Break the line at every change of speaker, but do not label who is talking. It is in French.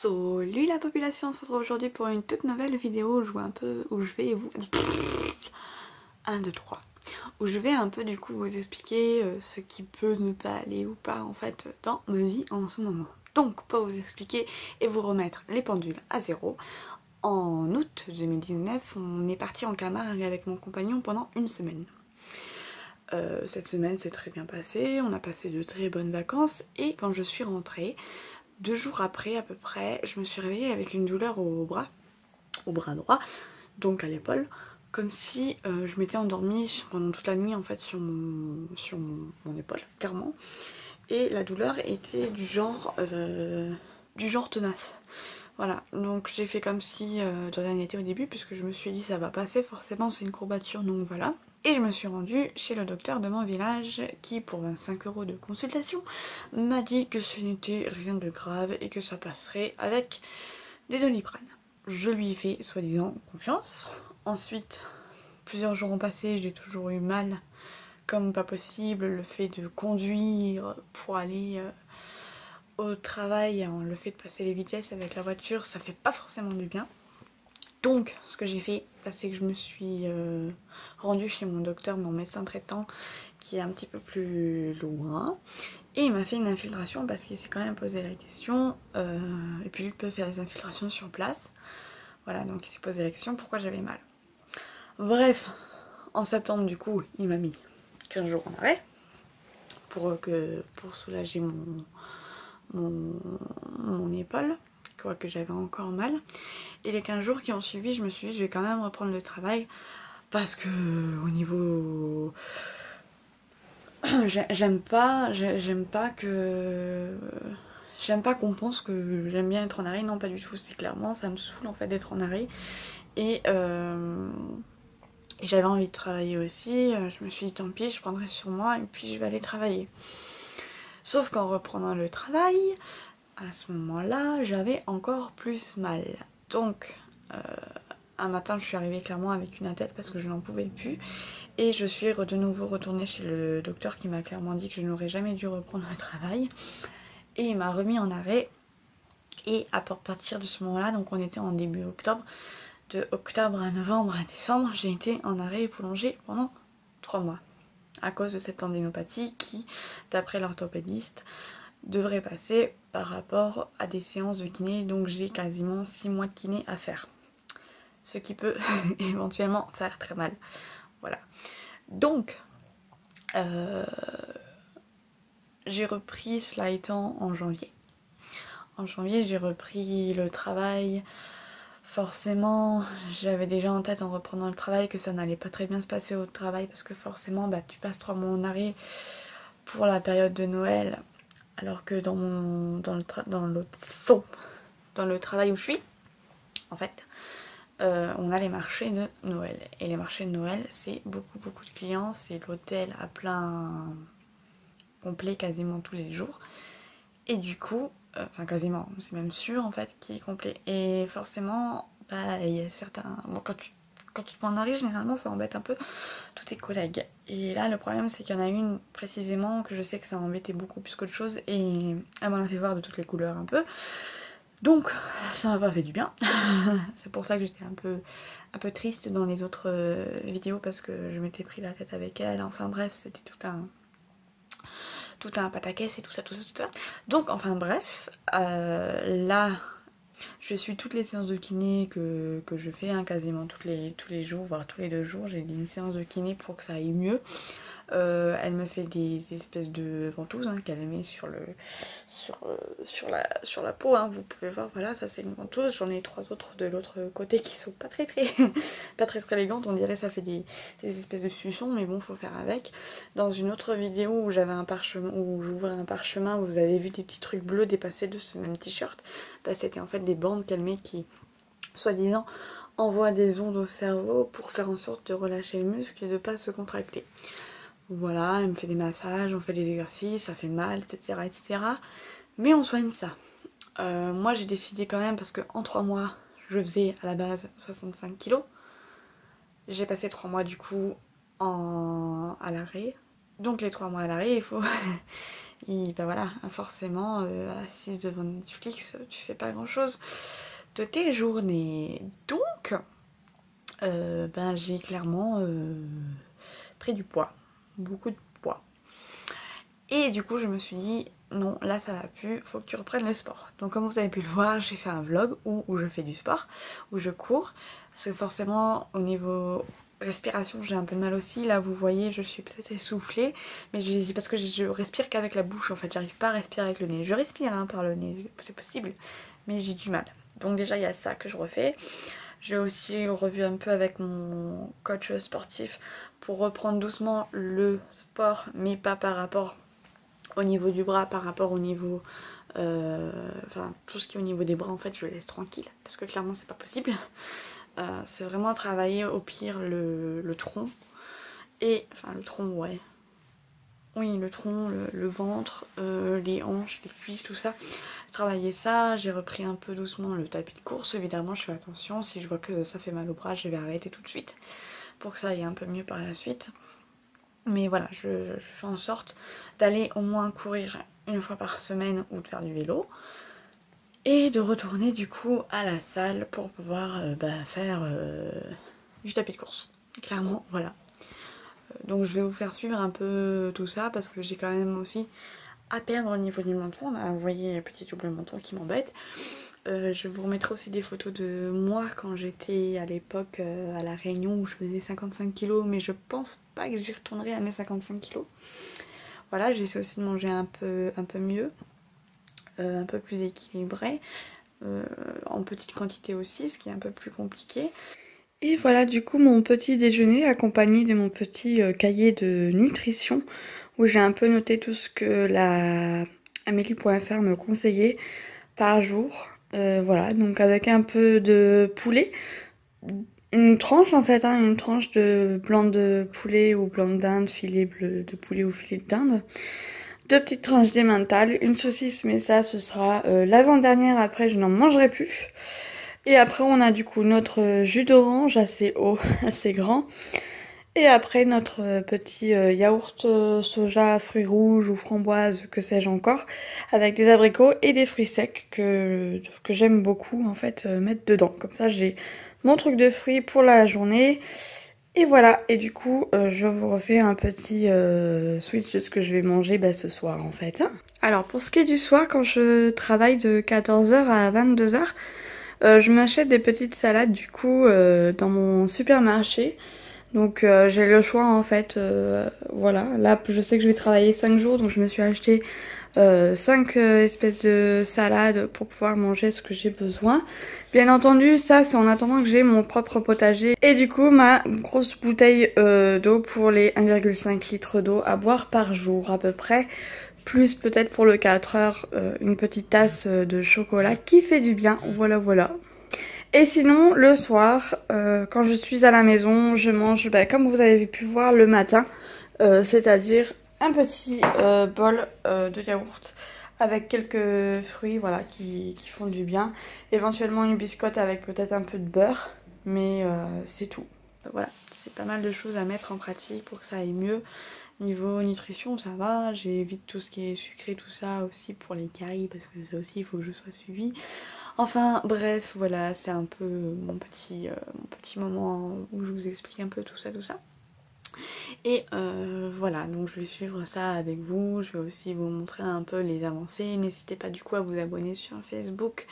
Salut la population, on se retrouve aujourd'hui pour une toute nouvelle vidéo où je vais vous... 1, 2, 3. Où je vais un peu du coup vous expliquer ce qui peut ne pas aller ou pas en fait dans ma vie en ce moment. Donc pour vous expliquer et vous remettre les pendules à zéro, en août 2019 on est parti en Camargue avec mon compagnon pendant une semaine. Cette semaine s'est très bien passée, on a passé de très bonnes vacances et quand je suis rentrée, 2 jours après à peu près, je me suis réveillée avec une douleur au bras droit, donc à l'épaule, comme si je m'étais endormie pendant toute la nuit en fait sur mon épaule, clairement. Et la douleur était du genre tenace. Voilà, donc j'ai fait comme si de rien n'était au début, puisque je me suis dit ça va passer, forcément c'est une courbature, donc voilà. Et je me suis rendue chez le docteur de mon village qui, pour 25 € de consultation, m'a dit que ce n'était rien de grave et que ça passerait avec des Doliprane. Je lui ai fait soi-disant confiance. Ensuite, plusieurs jours ont passé, j'ai toujours eu mal comme pas possible. Le fait de conduire pour aller au travail, le fait de passer les vitesses avec la voiture, ça fait pas forcément du bien. Donc ce que j'ai fait, c'est que je me suis rendue chez mon docteur, mon médecin traitant, qui est un petit peu plus loin, et il m'a fait une infiltration parce qu'il s'est quand même posé la question, et puis lui peut faire des infiltrations sur place. Voilà, donc il s'est posé la question pourquoi j'avais mal. Bref, en septembre du coup, il m'a mis 15 jours en arrêt pour soulager mon épaule, que j'avais encore mal. Et les 15 jours qui ont suivi, je me suis dit je vais quand même reprendre le travail parce que au niveau... j'aime pas qu'on pense que j'aime bien être en arrêt. Non, pas du tout, c'est clairement ça me saoule en fait d'être en arrêt. Et j'avais envie de travailler aussi. Je me suis dit tant pis, je prendrai sur moi et puis je vais aller travailler. Sauf qu'en reprenant le travail, à ce moment-là, j'avais encore plus mal. Donc un matin je suis arrivée clairement avec une attelle parce que je n'en pouvais plus. Et je suis de nouveau retournée chez le docteur qui m'a clairement dit que je n'aurais jamais dû reprendre le travail. Et il m'a remis en arrêt. Et à partir de ce moment-là, donc on était en début octobre, de octobre à novembre à décembre, j'ai été en arrêt prolongé pendant 3 mois. À cause de cette tendinopathie qui, d'après l'orthopédiste, devrait passer par rapport à des séances de kiné. Donc j'ai quasiment 6 mois de kiné à faire. Ce qui peut éventuellement faire très mal. Voilà. Donc, j'ai repris cela étant en janvier. En janvier, j'ai repris le travail. Forcément, j'avais déjà en tête en reprenant le travail que ça n'allait pas très bien se passer au travail parce que forcément, tu passes 3 mois en arrêt pour la période de Noël, alors que dans le travail où je suis, en fait, on a les marchés de Noël. Et les marchés de Noël, c'est beaucoup de clients, c'est l'hôtel à plein complet quasiment tous les jours. Et du coup, enfin quasiment, c'est même sûr en fait qu'il est complet. Et forcément, il y a certains... Bon, quand tu te prends en arrêt, généralement ça embête un peu tous tes collègues. Et là, le problème c'est qu'il y en a une précisément que je sais que ça embêtait beaucoup plus qu'autre chose. Et elle m'en a fait voir de toutes les couleurs un peu. Donc ça m'a pas fait du bien. C'est pour ça que j'étais un peu triste dans les autres vidéos parce que je m'étais pris la tête avec elle. Enfin bref, c'était tout un pataquès et tout ça. Donc enfin bref, là je suis toutes les séances de kiné que je fais, quasiment tous les jours, voire tous les 2 jours, j'ai une séance de kiné pour que ça aille mieux. Elle me fait des espèces de ventouses qu'elle met sur la peau, vous pouvez voir, voilà, ça c'est une ventouse. J'en ai 3 autres de l'autre côté qui sont pas très élégantes, on dirait ça fait des espèces de suçons, mais bon, faut faire avec. Dans une autre vidéo où j'avais un parchemin, où j'ouvrais un parchemin, vous avez vu des petits trucs bleus dépasser de ce même t-shirt. C'était en fait des bandes qu'elle met qui, soi-disant, envoient des ondes au cerveau pour faire en sorte de relâcher le muscle et de pas se contracter. Voilà, elle me fait des massages, on fait des exercices, ça fait mal, etc. Mais on soigne ça. Moi j'ai décidé quand même, parce qu'en 3 mois, je faisais à la base 65 kg. J'ai passé 3 mois du coup à l'arrêt. Donc les 3 mois à l'arrêt, Et bah voilà, forcément, assise devant Netflix, tu fais pas grand chose de tes journées. Donc, ben, j'ai clairement pris du poids, beaucoup de poids. Et du coup, je me suis dit, non, là ça va plus, faut que tu reprennes le sport. Donc comme vous avez pu le voir, j'ai fait un vlog où je fais du sport, où je cours. Parce que forcément, au niveau respiration, j'ai un peu de mal aussi. Là, vous voyez, je suis peut-être essoufflée. Mais parce que je respire qu'avec la bouche, en fait. J'arrive pas à respirer avec le nez. Je respire hein, par le nez, c'est possible. Mais j'ai du mal. Donc déjà, il y a ça que je refais. J'ai aussi revu un peu avec mon coach sportif pour reprendre doucement le sport, mais pas par rapport au niveau du bras, par rapport au niveau... enfin, tout ce qui est au niveau des bras, en fait, je le laisse tranquille. Parce que clairement, c'est pas possible. C'est vraiment travailler au pire le tronc. Et, enfin, le tronc, ouais. Oui, le tronc, le ventre, les hanches, les cuisses, tout ça. Travailler ça, j'ai repris un peu doucement le tapis de course. Évidemment, je fais attention. Si je vois que ça fait mal au bras, je vais arrêter tout de suite. Pour que ça aille un peu mieux par la suite. Mais voilà, je fais en sorte d'aller au moins courir une fois par semaine ou de faire du vélo. Et de retourner du coup à la salle pour pouvoir faire du tapis de course. Clairement, voilà. Donc je vais vous faire suivre un peu tout ça parce que j'ai quand même aussi à perdre au niveau du menton. Là, vous voyez le petit double menton qui m'embête. Je vous remettrai aussi des photos de moi quand j'étais à l'époque à la Réunion où je faisais 55 kg, mais je pense pas que j'y retournerai à mes 55 kg. Voilà, j'essaie aussi de manger un peu mieux, un peu plus équilibré, en petite quantité aussi, ce qui est un peu plus compliqué. Et voilà du coup mon petit déjeuner accompagné de mon petit cahier de nutrition où j'ai un peu noté tout ce que la Amélie.fr me conseillait par jour. Voilà, donc avec un peu de poulet, une tranche en fait, hein, une tranche de blanc de poulet ou blanc d'Inde, filet bleu de poulet ou filet de dinde. 2 petites tranches d'emmental, une saucisse, mais ça ce sera l'avant-dernière, après je n'en mangerai plus. Et après on a du coup notre jus d'orange assez haut, assez grand. Et après notre petit yaourt soja, fruits rouges ou framboises, que sais-je encore, avec des abricots et des fruits secs que j'aime beaucoup en fait mettre dedans. Comme ça j'ai mon truc de fruits pour la journée. Et voilà, et du coup je vous refais un petit switch de ce que je vais manger ce soir en fait. Alors pour ce qui est du soir, quand je travaille de 14 h à 22 h, je m'achète des petites salades du coup dans mon supermarché. Donc j'ai le choix en fait, voilà, là je sais que je vais travailler 5 jours donc je me suis acheté 5 espèces de salades pour pouvoir manger ce que j'ai besoin. Bien entendu ça c'est en attendant que j'ai mon propre potager et du coup ma grosse bouteille d'eau pour les 1,5 litres d'eau à boire par jour à peu près. Plus peut-être pour le 4 heures une petite tasse de chocolat qui fait du bien, voilà voilà. Et sinon, le soir, quand je suis à la maison, je mange, comme vous avez pu voir le matin, c'est-à-dire un petit bol de yaourt avec quelques fruits voilà, qui font du bien. Éventuellement une biscotte avec peut-être un peu de beurre, mais c'est tout. Voilà, c'est pas mal de choses à mettre en pratique pour que ça aille mieux. Niveau nutrition, ça va, j'évite tout ce qui est sucré, tout ça aussi pour les caries, parce que ça aussi il faut que je sois suivie. Enfin bref, voilà, c'est un peu mon petit moment où je vous explique un peu tout ça. Et voilà, donc je vais suivre ça avec vous, je vais aussi vous montrer un peu les avancées. N'hésitez pas du coup à vous abonner sur Facebook